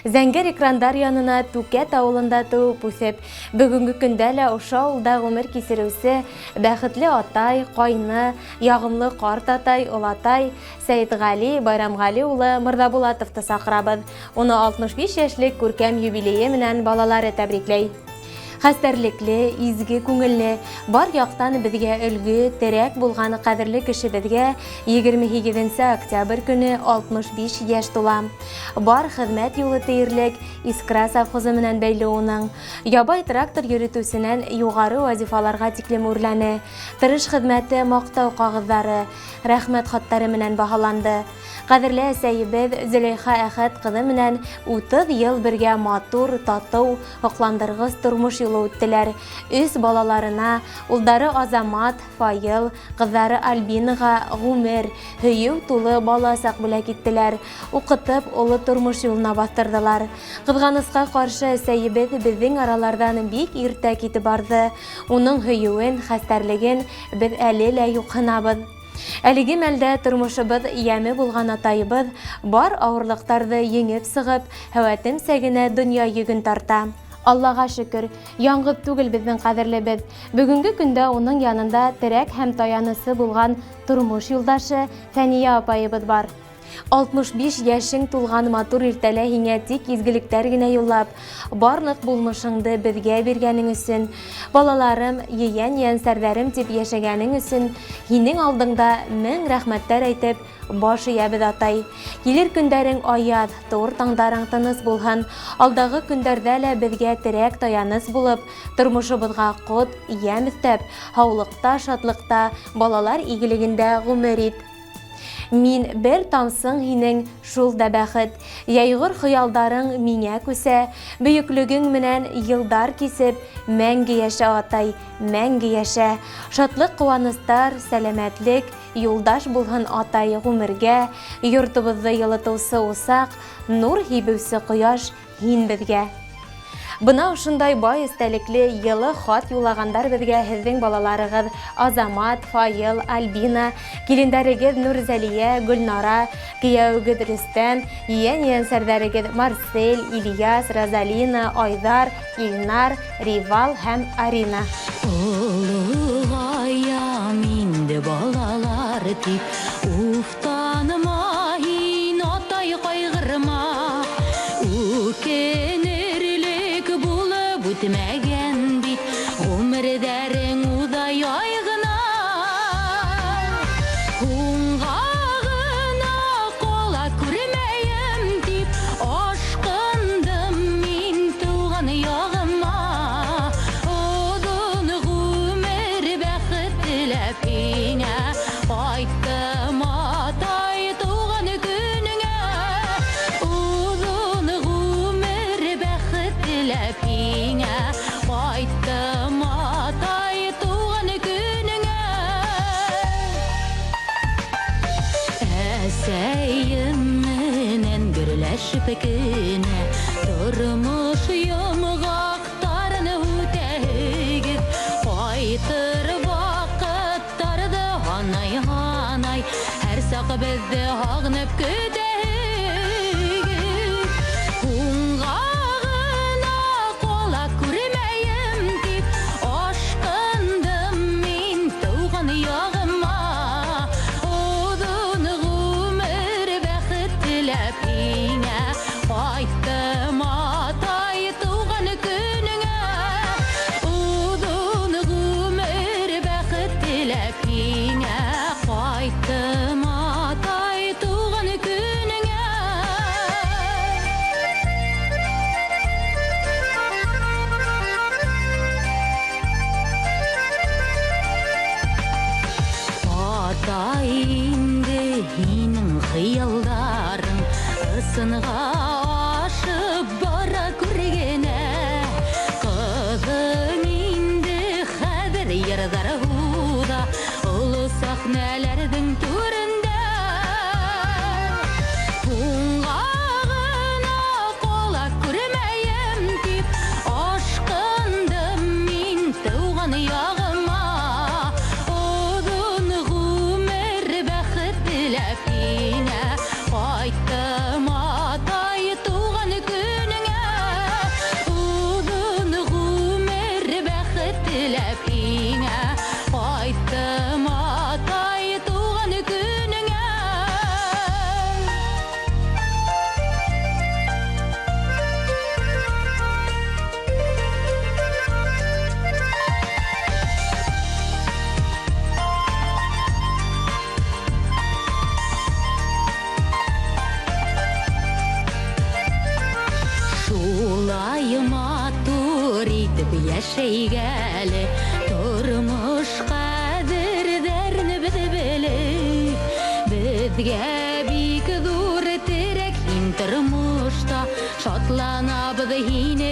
Зәңгер экрандар янына Түкәт авылында туып үсеп, бүгінгі көндә лә ошо авылда гомер кисереүсе бәхетле атай, кайны, ягымлы карт атай, олатай Сәйетгали Байрамгали улы Мырдабулатовты сакырабыз. Уны 65 яшьлек күркәм юбилее менән балалары тәбрикләй. Хәстәрлекле, изге күңелле, бар яктан безгә өлгү, терәк булган кадерле кешебезгә 28 октябрь көне 65 яшь тула. Бар хезмәт юлы тиерлек Искра совхозы менән бәйле уның. Ябай трактор йөртүсеннән югары вазифаларга тиклем үрләне. Тырыш хезмәте мактау кагызлары, рәхмәт хаттары менән баһаланды. Кадерле әсәебез Зөләйха Әхәт кызы менән 30 ел бергә матур, тату, хокландыргыс тормыш юлы үттеләр. Үз балаларына, улдары Азамат, Фаил, кызлары Альбинага гомер, һөю тулы баласак бүләк иттеләр. Укытып, улы тормыш юлына бастырдылар. Кызганыска каршы әсәебез безнең аралардан бик иртә китеп барды. Уның һөюен, хәстәрлеген без әле лә юкынабыз. Әлеге мәлдә тормышыбыз яме булган атайыбыз бар авырлыктарды еңеп сыгып, һәвәтем сәгенә дөнья йөген тарта. Аллага шөкер, яңгып түгел безнең кадерлебез. Бүгенге көндә уның янында терәк һәм таянысы булган тормыш юлдашы Фәния апайыбыз бар. 65 яшең тулган матур иртәлә һиңә тик изгелектәр генә юллап, барлык булмышыңды безгә биргәнең өчен, балаларым, yeğen-yeğensәрдәрем дип яшәгәнең өчен, һинең алдыңда 1000 рәхмәттәр әйтеп, баш иябез атай. Килер көндәрең аяз, тур таңдарың тыныс булһын. Алдагы көндәрдә лә безгә терәк таяныс булып, тормышыбызга кот, ям истәп, һаулыкта, шатлыкта, балалар игелегендә гомер ит. Мин бер тамсың һинең шул да бәхет, яйгыр хыялдарың миңа күсә, бөеклегең менән йылдар кисеп, мәңге яшә атай, мәңге яшә. Шатлык, куаныстар, сәламәтлек, юлдаш булһын атай гомергә, йортыбызны йылытыусы усак, нур һибүсе кояш һин безгә. Бына ошындай бай истәлекле йылы хат юлагандар безгә һезнең балаларыгыз Азамат, Фаил, Альбина, килендәрегез Нурзәлия, Гөлнара, кияүгез Рөстәм, yeğen-yeğensәрдәрегез Марсель, Ильяс, Розалина, Айдар, Илнар, Ривал һәм Арина. Улыгаям инде балалар тип, уфтаныма һин атай кайгырма, үтмәгән бит, гомердәрең удай айгына. Уңгагына кола күрмәем дип, ашкындым мин туган ягыма. Оҙон гомер бәхет теләп һиңә, кайттым атай туган көнеңә. Оҙон гомер бәхет теләп һиңә, кайттым атай туган көнеңә. Әсәйем менән гөрләшеп кенә, тормыш йомғақтарын үтәгез, кайтыр вакыттарда һанай-һанай, һәр сак безде һагынып көтәгез. Инде һинең хыялдарың ысынға ашып бара күргенә, кызың инде хәҙер йырҙар һуҙа оло сәхнәләрҙең түрендә. Уңғағына ҡола күрмәйем тип, ашҡындым мин тыуған яғыма. Һиңә, кайттым атай һине